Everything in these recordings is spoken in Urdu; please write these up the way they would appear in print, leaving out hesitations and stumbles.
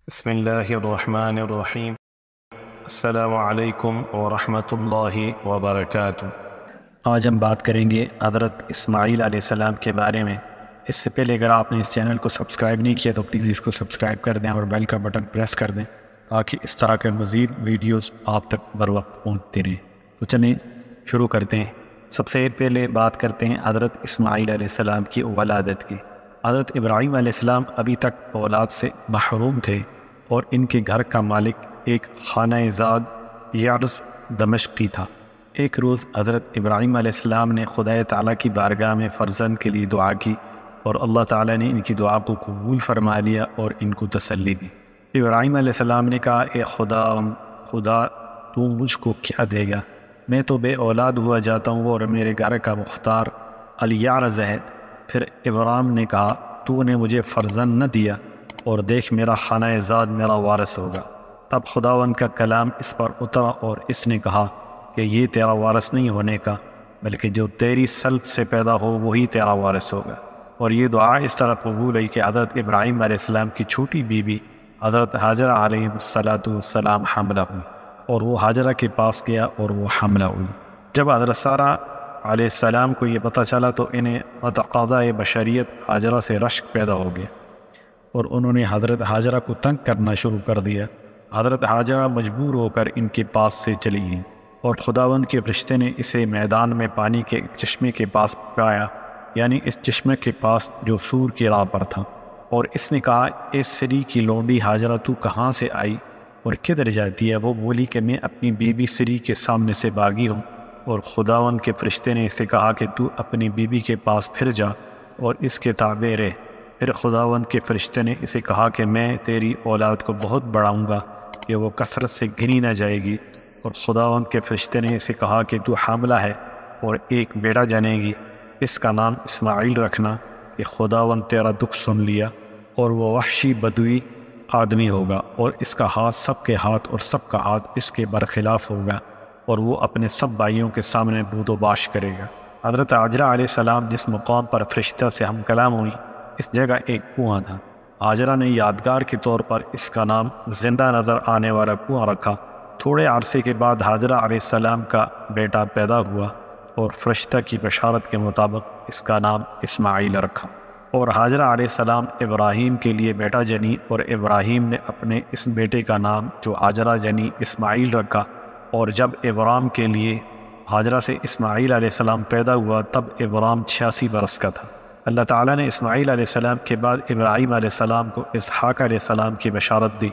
بسم اللہ الرحمن الرحیم۔ السلام علیکم ورحمۃ اللہ وبرکاتہ۔ آج ہم بات کریں گے حضرت اسماعیل علیہ السلام کے بارے میں۔ اس سے پہلے اگر آپ نے اس چینل کو سبسکرائب نہیں کیا تو پلیز اس کو سبسکرائب کر دیں اور بیل کا بٹن پریس کر دیں تاکہ اس طرح کے مزید ویڈیوز آپ تک بر وقت پہنچتے رہیں۔ تو چلیں شروع کرتے ہیں۔ سب سے پہلے بات کرتے ہیں حضرت اسماعیل علیہ السلام کی ولادت کی۔ حضرت ابراہیم علیہ السلام ابھی تک اولاد سے محروم تھے اور ان کے گھر کا مالک ایک خانہ زاد یعرز دمشقی تھا۔ ایک روز حضرت ابراہیم علیہ السلام نے خدا تعالیٰ کی بارگاہ میں فرزند کے لیے دعا کی اور اللہ تعالیٰ نے ان کی دعا کو قبول فرما لیا اور ان کو تسلی دی۔ ابراہیم علیہ السلام نے کہا، اے خدا تو مجھ کو کیا دے گا؟ میں تو بے اولاد ہوا جاتا ہوں اور میرے گھر کا مختار الیعرز ہے۔ پھر ابراہیم نے کہا، تو نے مجھے فرزند نہ دیا اور دیکھ میرا خانہ زاد میرا وارث ہوگا۔ تب خداوند کا کلام اس پر اترا اور اس نے کہا کہ یہ تیرا وارث نہیں ہونے کا بلکہ جو تیری سلب سے پیدا ہو وہی تیرا وارث ہوگا۔ اور یہ دعا اس طرح قبول ہوئی کہ حضرت ابراہیم علیہ السلام کی چھوٹی بیوی حضرت حاجرہ علیہ السلام حاملہ ہوئی اور وہ حاجرہ کے پاس گیا اور وہ حاملہ ہوئی۔ جب حضرت سارہ علیہ السلام کو یہ پتہ چلا تو انہیں متقاضۂ بشریت حاجرہ سے رشک پیدا ہو گیا اور انہوں نے حضرت حاجرہ کو تنگ کرنا شروع کر دیا۔ حضرت حاجرہ مجبور ہو کر ان کے پاس سے چلی گئیں اور خداوند کے فرشتے نے اسے میدان میں پانی کے چشمے کے پاس پایا، یعنی اس چشمے کے پاس جو سور کی راہ پر تھا، اور اس نے کہا، اے سری کی لونڈی حاجرہ، تو کہاں سے آئی اور کدھر جاتی ہے؟ وہ بولی کہ میں اپنی بیوی سری کے سامنے سے بھاگی ہوں، اور خداوند کے فرشتے نے اسے کہا کہ تو اپنی بیوی کے پاس پھر جا اور اس کے تابع رہ۔ پھر خداوند کے فرشتے نے اسے کہا کہ میں تیری اولاد کو بہت بڑھاؤں گا کہ وہ کثرت سے گنی نہ جائے گی، اور خداوند کے فرشتے نے اسے کہا کہ تو حاملہ ہے اور ایک بیٹا جنے گی، اس کا نام اسماعیل رکھنا کہ خداوند تیرا دکھ سن لیا، اور وہ وحشی بدوی آدمی ہوگا اور اس کا ہاتھ سب کے ہاتھ اور سب کا ہاتھ اس کے برخلاف ہوگا، اور وہ اپنے سب بھائیوں کے سامنے بود و باش کرے گا۔ حضرت حاجرہ علیہ السلام جس مقام پر فرشتہ سے ہم کلام ہوئی اس جگہ ایک کنواں تھا۔ حاجرہ نے یادگار کے طور پر اس کا نام زندہ نظر آنے والا کنواں رکھا۔ تھوڑے عرصے کے بعد حاجرہ علیہ السلام کا بیٹا پیدا ہوا اور فرشتہ کی بشارت کے مطابق اس کا نام اسماعیل رکھا، اور حاجرہ علیہ السلام ابراہیم کے لیے بیٹا جنی، اور ابراہیم نے اپنے اس بیٹے کا نام جو حاجرہ جنی اسماعیل رکھا۔ اور جب ابراہیم کے لیے حاجرہ سے اسماعیل علیہ السلام پیدا ہوا تب ابراہیم 86 برس کا تھا۔ اللہ تعالیٰ نے اسماعیل علیہ السلام کے بعد ابراہیم علیہ السلام کو اسحاق علیہ السلام کی بشارت دی،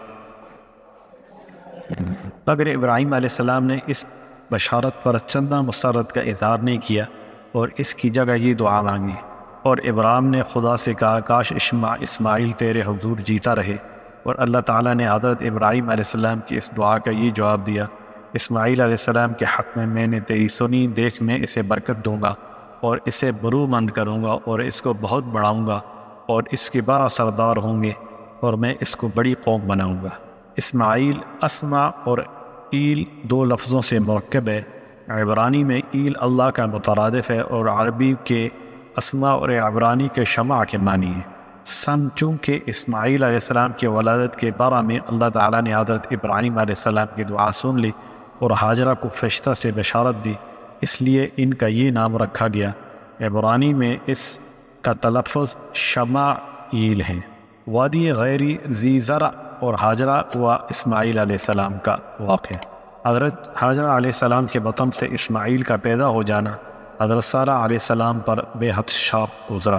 مگر ابراہیم علیہ السلام نے اس بشارت پر چندہ مسرت کا اظہار نہیں کیا اور اس کی جگہ یہ دعا مانگی، اور ابراہیم نے خدا سے کہا، کاش اسماعیل تیرے حضور جیتا رہے، اور اللہ تعالیٰ نے حضرت ابراہیم علیہ السلام کی اس دعا کا یہ جواب دیا، اسماعیل علیہ السلام کے حق میں نے تیری سنی، دیکھ میں اسے برکت دوں گا اور اسے برومند کروں گا اور اس کو بہت بڑھاؤں گا اور اس کے 12 سردار ہوں گے اور میں اس کو بڑی قوم بناؤں گا۔ اسماعیل اسما اور ایل 2 لفظوں سے مرکب ہے۔ عبرانی میں ایل اللہ کا مترادف ہے اور عربی کے اسما اور عبرانی کے شمع کے معنی ہے۔ چونکہ اسماعیل علیہ السلام کی ولادت کے بارے میں اللہ تعالیٰ نے حضرت ابراہیم علیہ السلام کی دعا سن لی اور حاجرہ کو فرشتہ سے بشارت دی، اس لیے ان کا یہ نام رکھا گیا۔ عبرانی میں اس کا تلفظ شمائیل ہے۔ وادی غیری ذی زرع اور حاجرہ و اسماعیل علیہ السلام کا واقعہ۔ حضرت حاجرہ علیہ السلام کے بطن سے اسماعیل کا پیدا ہو جانا حضرت سارہ علیہ السلام پر بے حد شاق گزرا۔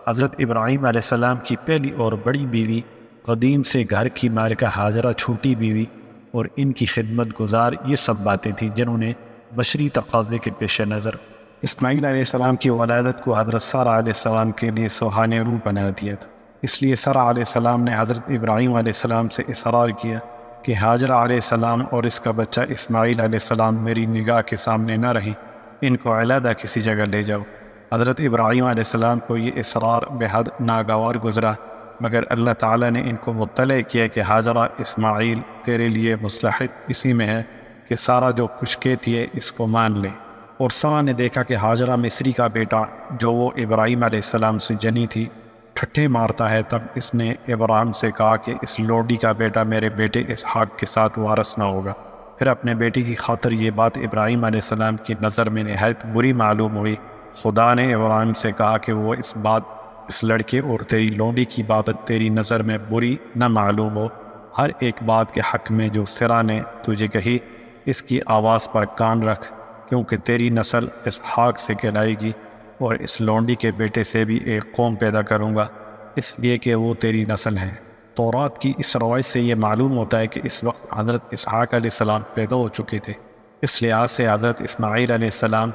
حضرت ابراہیم علیہ السلام کی پہلی اور بڑی بیوی، قدیم سے گھر کی مالکہ حاجرہ چھوٹی بیوی اور ان کی خدمت گزار، یہ سب باتیں تھیں جنہوں نے بشری تقاضے کے پیش نظر اسماعیل علیہ السلام کی ولادت کو حضرت سارہ علیہ السلام کے لیے سہانے روح بنا دیا تھا۔ اس لیے سارہ علیہ السلام نے حضرت ابراہیم علیہ السلام سے اصرار کیا کہ حاجرہ علیہ السلام اور اس کا بچہ اسماعیل علیہ السلام میری نگاہ کے سامنے نہ رہیں، ان کو علیحدہ کسی جگہ لے جاؤ۔ حضرت ابراہیم علیہ السلام کو یہ اصرار بے حد ناگوار گزرا، مگر اللہ تعالیٰ نے ان کو مطلع کیا کہ حاجرہ اسماعیل تیرے لیے مصلحت اسی میں ہے کہ سارہ جو کچھ کہتی ہے اس کو مان لے۔ اور سارہ نے دیکھا کہ حاجرہ مصری کا بیٹا جو وہ ابراہیم علیہ السلام سے جنی تھی ٹھٹھے مارتا ہے، تب اس نے ابراہیم سے کہا کہ اس لوڈی کا بیٹا میرے بیٹے اسحاق کے ساتھ وارث نہ ہوگا۔ پھر اپنے بیٹے کی خاطر یہ بات ابراہیم علیہ السلام کی نظر میں نہایت بری معلوم ہوئی۔ خدا نے ابراہیم سے کہا کہ وہ اس لڑکے اور تیری لونڈی کی بابت تیری نظر میں بری نہ معلوم ہو۔ ہر ایک بات کے حق میں جو سرا نے تجھے کہی، اس کی آواز پر کان رکھ، کیونکہ تیری نسل اسحاق سے کہلائے گی، اور اس لونڈی کے بیٹے سے بھی ایک قوم پیدا کروں گا، اس لیے کہ وہ تیری نسل ہے۔ تورات کی اس روایت سے یہ معلوم ہوتا ہے کہ اس وقت حضرت اسحاق علیہ السلام پیدا ہو چکے تھے۔ اس لحاظ سے حضرت اسماعیل علیہ السلام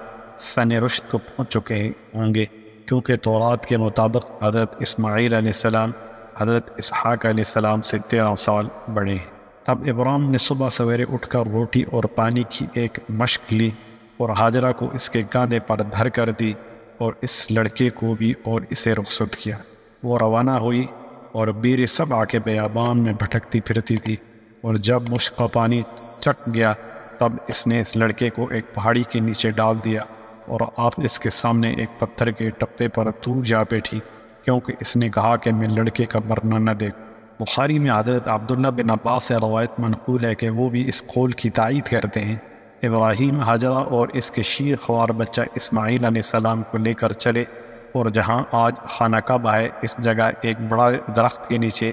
سن رشد کو پہنچ چکے ہوں گے، کیونکہ تورات کے مطابق حضرت اسماعیل علیہ السلام حضرت اسحاق علیہ السلام سے 13 سال بڑے ہیں۔ تب ابراہیم نے صبح سویرے اٹھ کر روٹی اور پانی کی ایک مشق لی اور ہاجرہ کو اس کے کاندھے پر دھر کر دی، اور اس لڑکے کو بھی اور اسے رخصت کیا۔ وہ روانہ ہوئی اور بیر سبع کے بیابان میں بھٹکتی پھرتی تھی، اور جب مشق کا پانی چک گیا تب اس نے اس لڑکے کو ایک پہاڑی کے نیچے ڈال دیا، اور آپ اس کے سامنے ایک پتھر کے ٹپے پر دور جا بیٹھی، کیونکہ اس نے کہا کہ میں لڑکے کا مرنا نہ دیکھ۔ بخاری میں حضرت عبداللہ بن عباس سے روایت منقول ہے کہ وہ بھی اس قول کی تائید کرتے ہیں۔ ابراہیم ہاجرہ اور اس کے شیر خوار بچہ اسماعیل علیہ السلام کو لے کر چلے، اور جہاں آج خانہ کعبہ ہے اس جگہ ایک بڑا درخت کے نیچے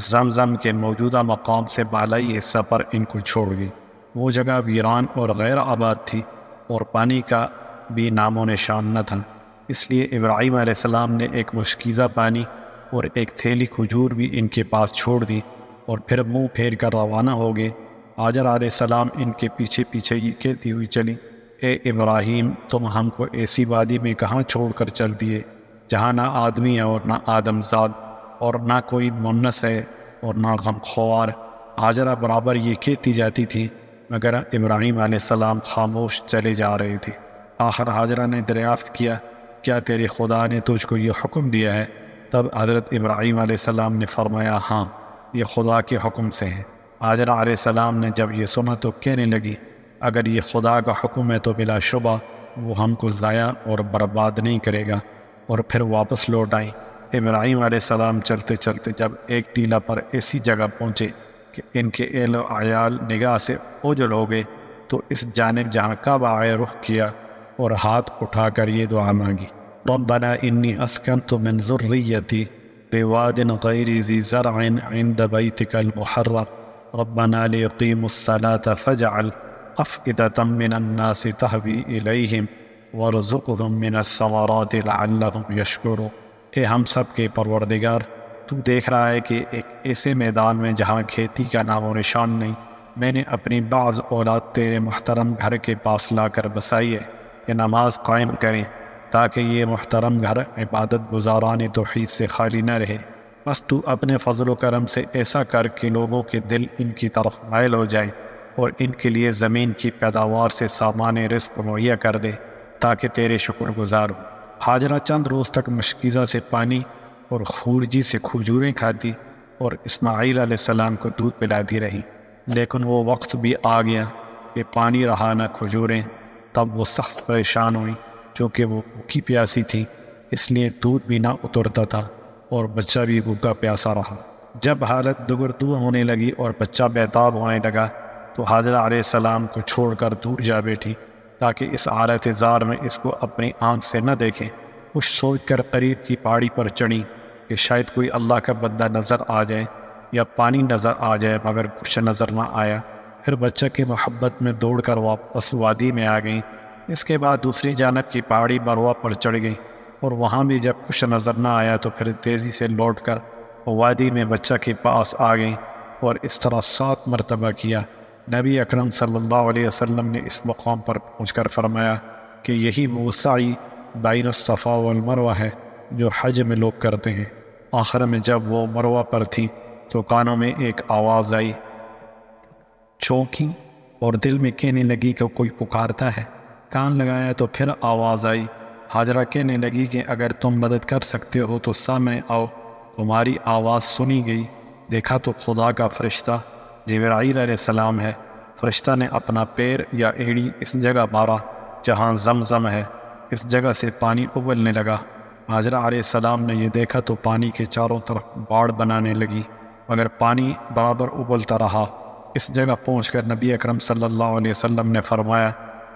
زمزم کے موجودہ مقام سے بالائی حصہ پر ان کو چھوڑ گئی۔ وہ جگہ ویران اور غیر آباد تھی، اور پانی کا بھی نام و نشان نہ تھا، اس لیے ابراہیم علیہ السلام نے ایک مشکیزہ پانی اور ایک تھیلی کھجور بھی ان کے پاس چھوڑ دی، اور پھر منہ پھیر کر روانہ ہو گئے۔ ہاجر علیہ السلام ان کے پیچھے پیچھے یہ کہتی ہوئی چلی، اے ابراہیم، تم ہم کو ایسی وادی میں کہاں چھوڑ کر چل دیے جہاں نہ آدمی ہے اور نہ آدم زاد، اور نہ کوئی مونس ہے اور نہ غمخوار۔ ہاجرہ برابر یہ کہتی جاتی تھی، مگر ابراہیم علیہ السلام خاموش چلے جا رہے تھے۔ آخر ہاجرہ نے دریافت کیا، کیا تیرے خدا نے تجھ کو یہ حکم دیا ہے؟ تب حضرت ابراہیم علیہ السلام نے فرمایا، ہاں، یہ خدا کے حکم سے ہے۔ ہاجرہ علیہ السلام نے جب یہ سنا تو کہنے لگی، اگر یہ خدا کا حکم ہے تو بلا شبہ وہ ہم کو ضائع اور برباد نہیں کرے گا، اور پھر واپس لوٹ آئیں۔ ابراہیم علیہ السلام چلتے چلتے جب ایک ٹیلہ پر ایسی جگہ پہنچے کہ ان کے اہل و عیال نگاہ سے اوجھل ہو گئے، تو اس جانب جہاں کعبہ آئے رخ کیا اور ہاتھ اٹھا کر یہ دعا مانگی، ربنا انی اسکنت من ذریتی بواد غیر ذی زرع عند بیتک المحرم ربنا لیقیموا الصلاة فاجعل افئدة من الناس تہوی الیہم وارزقهم من الثمرات لعلهم یشکرون۔ اے ہم سب کے پروردگار، تو دیکھ رہا ہے کہ ایک ایسے میدان میں جہاں کھیتی کا نام و نشان نہیں، میں نے اپنی بعض اولاد تیرے محترم گھر کے پاس لا کر بسائی ہے کہ نماز قائم کریں، تاکہ یہ محترم گھر عبادت گزاران توحید سے خالی نہ رہے۔ بس تو اپنے فضل و کرم سے ایسا کر کہ لوگوں کے دل ان کی طرف مائل ہو جائیں، اور ان کے لیے زمین کی پیداوار سے سامان رزق مہیا کر دے، تاکہ تیرے شکر گزار ہوں۔ ہاجرہ چند روز تک مشکیزہ سے پانی اور خورجی سے کھجوریں کھاتی اور اسماعیل علیہ السلام کو دودھ پلاتی رہی، لیکن وہ وقت بھی آ گیا کہ پانی رہا نہ کھجوریں۔ تب وہ سخت پریشان ہوئی، چونکہ وہ بھوکی پیاسی تھی، اس لیے دودھ بھی نہ اترتا تھا اور بچہ بھی بھوکا پیاسا رہا۔ جب حالت دگردو ہونے لگی اور بچہ بیتاب ہونے لگا تو حاجرہ علیہ السلام کو چھوڑ کر دور جا بیٹھی، تاکہ اس حالت زار میں اس کو اپنی آنکھ سے نہ دیکھیں۔ کچھ سوچ کر قریب کی پہاڑی پر چڑھی کہ شاید کوئی اللہ کا بندہ نظر آ جائے یا پانی نظر آ جائے، مگر کچھ نظر نہ آیا۔ پھر بچہ کی محبت میں دوڑ کر واپس وادی میں آ گئیں۔ اس کے بعد دوسری جانب کی پہاڑی مروہ پر چڑھ گئی، اور وہاں بھی جب کچھ نظر نہ آیا تو پھر تیزی سے لوٹ کر وادی میں بچہ کے پاس آ گئیں، اور اس طرح 7 مرتبہ کیا۔ نبی اکرم صلی اللہ علیہ وسلم نے اس مقام پر پہنچ کر فرمایا کہ یہی وہ سعی بین الصفا والمروہ ہے جو حج میں لوگ کرتے ہیں۔ آخر میں جب وہ مروہ پر تھی تو کانوں میں ایک آواز آئی، چونکی اور دل میں کہنے لگی کہ کوئی پکارتا ہے۔ کان لگایا تو پھر آواز آئی۔ ہاجرہ کہنے لگی کہ اگر تم مدد کر سکتے ہو تو سامنے آؤ۔ تمہاری آواز سنی گئی، دیکھا تو خدا کا فرشتہ جبرائیل علیہ السلام ہے۔ فرشتہ نے اپنا پیر یا ایڑی اس جگہ مارا جہاں زمزم ہے، اس جگہ سے پانی ابلنے لگا، حاجرہ علیہ السلام نے یہ دیکھا تو پانی کے چاروں طرف باڑ بنانے لگی، مگر پانی برابر ابلتا رہا۔ اس جگہ پہنچ کر نبی اکرم صلی اللہ علیہ وسلم نے فرمایا،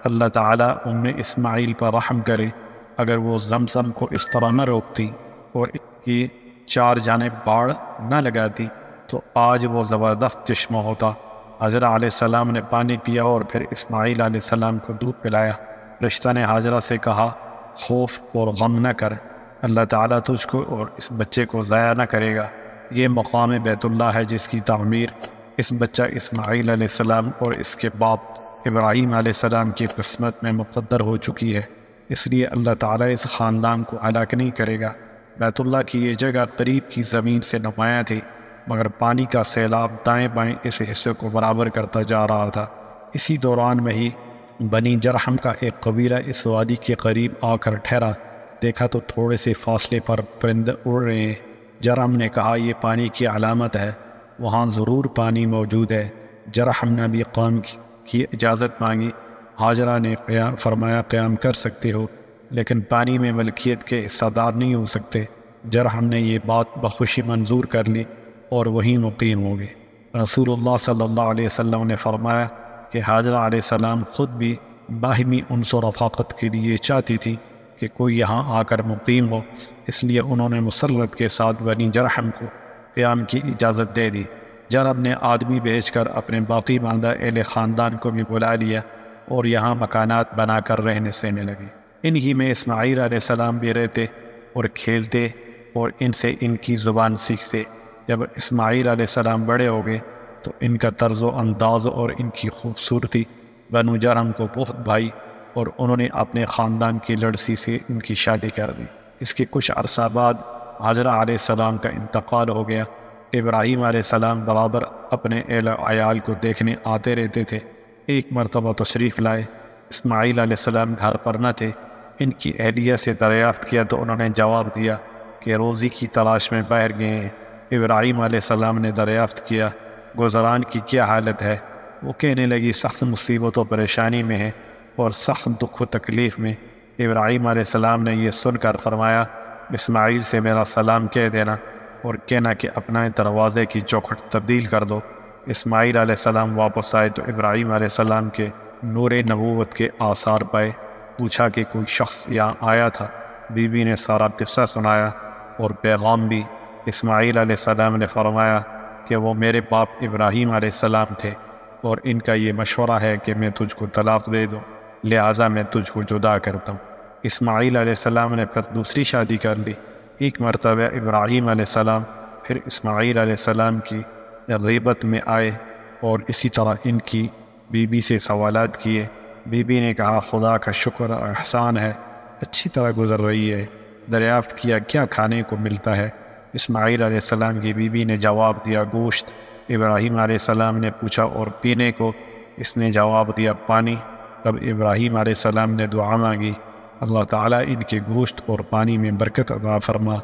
اللہ تعالیٰ اسماعیل پر رحم کرے، اگر وہ زمزم کو اس طرح نہ روکتی اور اس کی چار جانب باڑ نہ لگاتی تو آج وہ زبردست چشمہ ہوتا۔ حاجرہ علیہ السلام نے پانی پیا اور پھر اسماعیل علیہ السلام کو دودھ پلایا۔ فرشتہ نے حاجرہ سے کہا، خوف اور غم نہ کر، اللہ تعالیٰ تجھ کو اور اس بچے کو ضائع نہ کرے گا۔ یہ مقام بیت اللہ ہے جس کی تعمیر اس بچہ اسماعیل علیہ السلام اور اس کے باپ ابراہیم علیہ السلام کی قسمت میں مقدر ہو چکی ہے، اس لیے اللہ تعالیٰ اس خاندان کو ہلاک نہیں کرے گا۔ بیت اللہ کی یہ جگہ قریب کی زمین سے نمایاں تھی، مگر پانی کا سیلاب دائیں بائیں اس حصے کو برابر کرتا جا رہا تھا۔ اسی دوران میں ہی بنی جرحم کا ایک قبیلہ اس وادی کے قریب آ کر ٹھہرا۔ دیکھا تو تھوڑے سے فاصلے پر پرندے اڑ رہے ہیں۔ جرحم نے کہا، یہ پانی کی علامت ہے، وہاں ضرور پانی موجود ہے۔ جرحم نے بھی قوم کی اجازت مانگی۔ حاجرہ نے فرمایا، قیام کر سکتے ہو، لیکن پانی میں ملکیت کے حصہ دار نہیں ہو سکتے۔ جرحم نے یہ بات بخوشی منظور کر لی اور وہیں مقیم ہو گئے۔ رسول اللہ صلی اللہ علیہ وسلم نے فرمایا کہ حاجرہ علیہ السلام خود بھی باہمی انس و رفاقت کے لیے چاہتی تھی کہ کوئی یہاں آ کر مقیم ہو، اس لیے انہوں نے مسرت کے ساتھ بنی جرحم کو قیام کی اجازت دے دی۔ جرحم نے آدمی بھیج کر اپنے باقی ماندہ اہل خاندان کو بھی بلا لیا اور یہاں مکانات بنا کر رہنے سہنے لگے۔ انہی میں اسماعیل علیہ السلام بھی رہتے اور کھیلتے اور ان سے ان کی زبان سیکھتے۔ جب اسماعیل علیہ السلام بڑے ہو گئے تو ان کا طرز و انداز اور ان کی خوبصورتی بنو جرحم کو بہت بھائی اور انہوں نے اپنے خاندان کی لڑکی سے ان کی شادی کر دی۔ اس کے کچھ عرصہ بعد حاجرہ علیہ السلام کا انتقال ہو گیا۔ ابراہیم علیہ السلام برابر اپنے اہل و عیال کو دیکھنے آتے رہتے تھے۔ ایک مرتبہ تشریف لائے، اسماعیل علیہ السلام گھر پر نہ تھے۔ ان کی اہلیہ سے دریافت کیا تو انہوں نے جواب دیا کہ روزی کی تلاش میں باہر گئے ہیں۔ ابراہیم علیہ السلام نے دریافت کیا، گزران کی کیا حالت ہے؟ وہ کہنے لگی، سخت مصیبت و پریشانی میں ہے اور سخت دکھ و تکلیف میں۔ ابراہیم علیہ السلام نے یہ سن کر فرمایا، اسماعیل سے میرا سلام کہہ دینا اور کہنا کہ اپنا دروازے کی چوکھٹ تبدیل کر دو۔ اسماعیل علیہ السلام واپس آئے تو ابراہیم علیہ السلام کے نور نبوت کے آثار پائے۔ پوچھا کہ کوئی شخص یہاں آیا تھا؟ بی بی نے سارا قصہ سنایا اور پیغام بھی۔ اسماعیل علیہ السلام نے فرمایا کہ وہ میرے باپ ابراہیم علیہ السلام تھے اور ان کا یہ مشورہ ہے کہ میں تجھ کو طلاق دے دوں، لہٰذا میں تجھ کو جدا کرتا ہوں۔ اسماعیل علیہ السلام نے پھر دوسری شادی کر لی۔ ایک مرتبہ ابراہیم علیہ السلام پھر اسماعیل علیہ السلام کی غیبت میں آئے اور اسی طرح ان کی بی بی سے سوالات کیے۔ بی بی نے کہا، خدا کا شکر اور احسان ہے، اچھی طرح گزر رہی ہے۔ دریافت کیا، کیا کھانے کو ملتا ہے؟ اسماعیل علیہ السلام کی بی بی نے جواب دیا، گوشت۔ ابراہیم علیہ السلام نے پوچھا، اور پینے کو؟ اس نے جواب دیا، پانی۔ تب ابراہیم علیہ السلام نے دعا مانگی، اللہ تعالیٰ ان کے گوشت اور پانی میں برکت عطا فرما،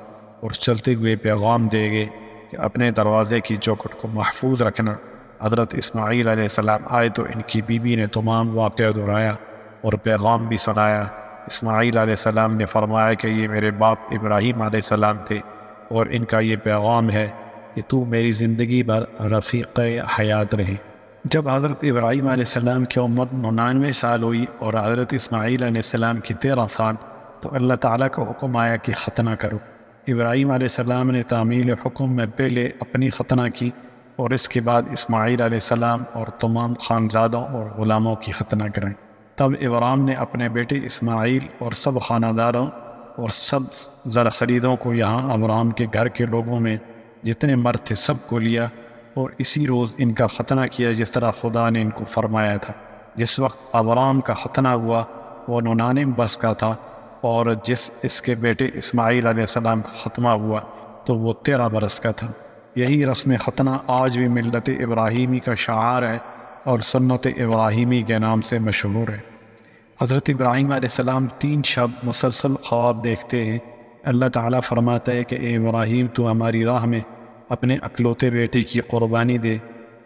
اور چلتے ہوئے پیغام دے گئے کہ اپنے دروازے کی چوکھٹ کو محفوظ رکھنا۔ حضرت اسماعیل علیہ السلام آئے تو ان کی بیوی نے تمام واقعہ دہرایا اور پیغام بھی سنایا۔ اسماعیل علیہ السلام نے فرمایا کہ یہ میرے باپ ابراہیم علیہ السلام تھے اور ان کا یہ پیغام ہے کہ تو میری زندگی بھر رفیق حیات رہے۔ جب حضرت ابراہیم علیہ السلام کی عمر 99 سال ہوئی اور حضرت اسماعیل علیہ السلام کی 13 سال، تو اللہ تعالیٰ کا حکم آیا کہ ختنہ کرو۔ ابراہیم علیہ السلام نے تعمیل حکم میں پہلے اپنی ختنہ کی اور اس کے بعد اسماعیل علیہ السلام اور تمام خانزادوں اور غلاموں کی ختنہ کرائیں۔ تب ابراہیم نے اپنے بیٹے اسماعیل اور سب خانہ داروں اور سب زر خریدوں کو یہاں ابراہیم کے گھر کے لوگوں میں جتنے مرد تھے سب کو لیا اور اسی روز ان کا ختنہ کیا جس طرح خدا نے ان کو فرمایا تھا۔ جس وقت ابراہیم کا ختنہ ہوا وہ 99 برس کا تھا، اور اس کے بیٹے اسماعیل علیہ السلام کا ختمہ ہوا تو وہ 13 برس کا تھا۔ یہی رسم ختنہ آج بھی ملت ابراہیمی کا شعار ہے اور سنت ابراہیمی کے نام سے مشہور ہے۔ حضرت ابراہیم علیہ السلام 3 شب مسلسل خواب دیکھتے ہیں۔ اللہ تعالیٰ فرماتا ہے کہ اے ابراہیم، تو ہماری راہ میں اپنے اکلوتے بیٹے کی قربانی دے۔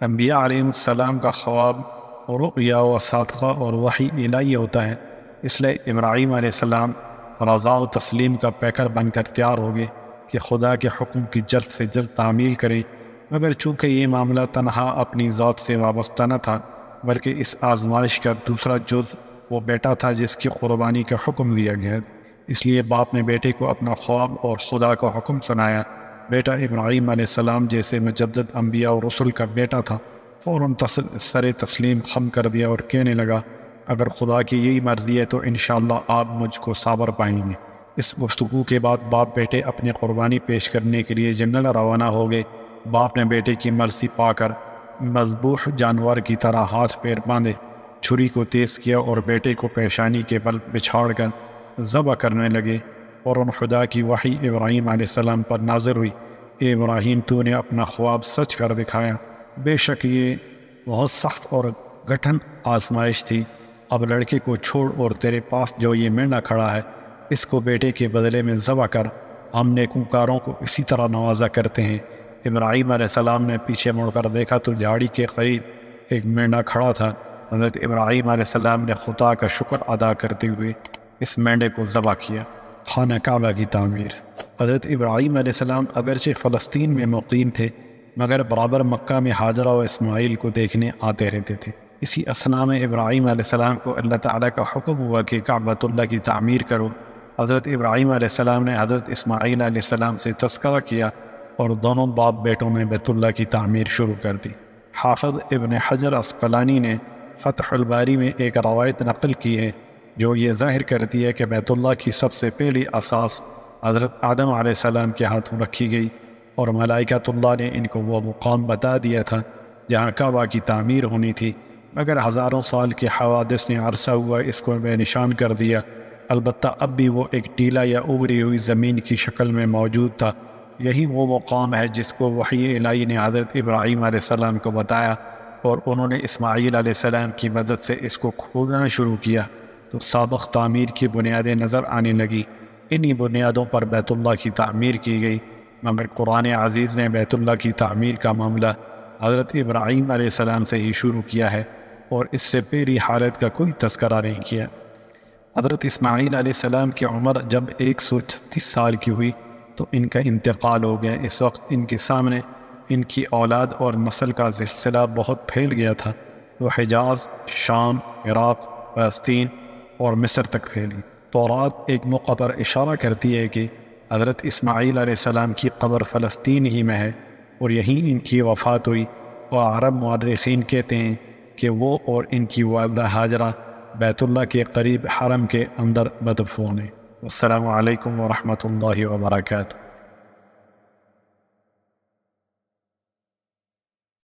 انبیاء علیہ السلام کا خواب اور رؤیا و صادقہ اور وحی الہی ہوتا ہے، اس لیے ابراہیم علیہ السلام رضا و تسلیم کا پیکر بن کر تیار ہو گئے کہ خدا کے حکم کی جلد سے جلد تعمیل کریں، مگر چونکہ یہ معاملہ تنہا اپنی ذات سے وابستہ نہ تھا بلکہ اس آزمائش کا دوسرا جز وہ بیٹا تھا جس کی قربانی کا حکم دیا گیا، اس لیے باپ نے بیٹے کو اپنا خواب اور خدا کا حکم سنایا۔ بیٹا ابراہیم علیہ السلام جیسے مجدد انبیاء اور رسل کا بیٹا تھا، فوراً سر تسلیم خم کر دیا اور کہنے لگا، اگر خدا کی یہی مرضی ہے تو انشاءاللہ آپ مجھ کو صابر پائیں گے۔ اس گفتگو کے بعد باپ بیٹے اپنی قربانی پیش کرنے کے لیے جنگل روانہ ہو گئے۔ باپ نے بیٹے کی مرضی پا کر مذبوح جانور کی طرح ہاتھ پیر باندھے، چھری کو تیز کیا اور بیٹے کو پیشانی کے بل بچھاڑ کر ذبح کرنے لگے، اور ان خدا کی وحی ابراہیم علیہ السلام پر نازل ہوئی، اے ابراہیم تو نے اپنا خواب سچ کر دکھایا، بے شک یہ بہت سخت اور کٹھن آزمائش تھی۔ اب لڑکے کو چھوڑ اور تیرے پاس جو یہ مینڈا کھڑا ہے اس کو بیٹے کے بدلے میں ذبح کر، ہم نیکوکاروں کو اسی طرح نوازا کرتے ہیں۔ ابراہیم علیہ السلام نے پیچھے مڑ کر دیکھا تو جھاڑی کے قریب ایک مینڈا کھڑا تھا۔ حضرت ابراہیم علیہ السلام نے خدا کا شکر ادا کرتے ہوئے اس مینڈے کو ذبح کیا۔ خانہ کعبہ کی تعمیر۔ حضرت ابراہیم علیہ السلام اگرچہ فلسطین میں مقیم تھے مگر برابر مکہ میں حاجرہ و اسماعیل کو دیکھنے آتے رہتے تھے۔ اسی اثنا میں ابراہیم علیہ السلام کو اللہ تعالیٰ کا حکم ہوا کہ کعبۃ اللہ کی تعمیر کرو۔ حضرت ابراہیم علیہ السلام نے حضرت اسماعیل علیہ السلام سے تذکرہ کیا اور دونوں باپ بیٹوں نے بیت اللہ کی تعمیر شروع کر دی۔ حافظ ابن حجر عسقلانی نے فتح الباری میں ایک روایت نقل کی ہے جو یہ ظاہر کرتی ہے کہ بیت اللہ کی سب سے پہلی اساس حضرت آدم علیہ السلام کے ہاتھوں رکھی گئی، اور ملائکۃ اللہ نے ان کو وہ مقام بتا دیا تھا جہاں کعبہ کی تعمیر ہونی تھی، مگر ہزاروں سال کے حوادث نے عرصہ ہوا اس کو بے نشان کر دیا۔ البتہ اب بھی وہ ایک ٹیلا یا اگری ہوئی زمین کی شکل میں موجود تھا۔ یہی وہ مقام ہے جس کو وحی الہی نے حضرت ابراہیم علیہ السلام کو بتایا، اور انہوں نے اسماعیل علیہ السلام کی مدد سے اس کو کھودنا شروع کیا تو سابق تعمیر کی بنیادیں نظر آنے لگی۔ انہی بنیادوں پر بیت اللہ کی تعمیر کی گئی، مگر قرآن عزیز نے بیت اللہ کی تعمیر کا معاملہ حضرت ابراہیم علیہ السلام سے ہی شروع کیا ہے اور اس سے پہلی حالت کا کوئی تذکرہ نہیں کیا۔ حضرت اسماعیل علیہ السلام کی عمر جب 136 سال کی ہوئی تو ان کا انتقال ہو گیا۔ اس وقت ان کے سامنے ان کی اولاد اور نسل کا سلسلہ بہت پھیل گیا تھا، وہ حجاز، شام، عراق، فلسطین اور مصر تک پھیلی۔ تورات ایک موقع پر اشارہ کرتی ہے کہ حضرت اسماعیل علیہ السلام کی قبر فلسطین ہی میں ہے اور یہیں ان کی وفات ہوئی، اور عرب مورخین کہتے ہیں کہ وہ اور ان کی والدہ ہاجرہ بیت اللہ کے قریب حرم کے اندر مدفون ہیں۔ السلام علیکم ورحمۃ اللہ وبرکاتہ۔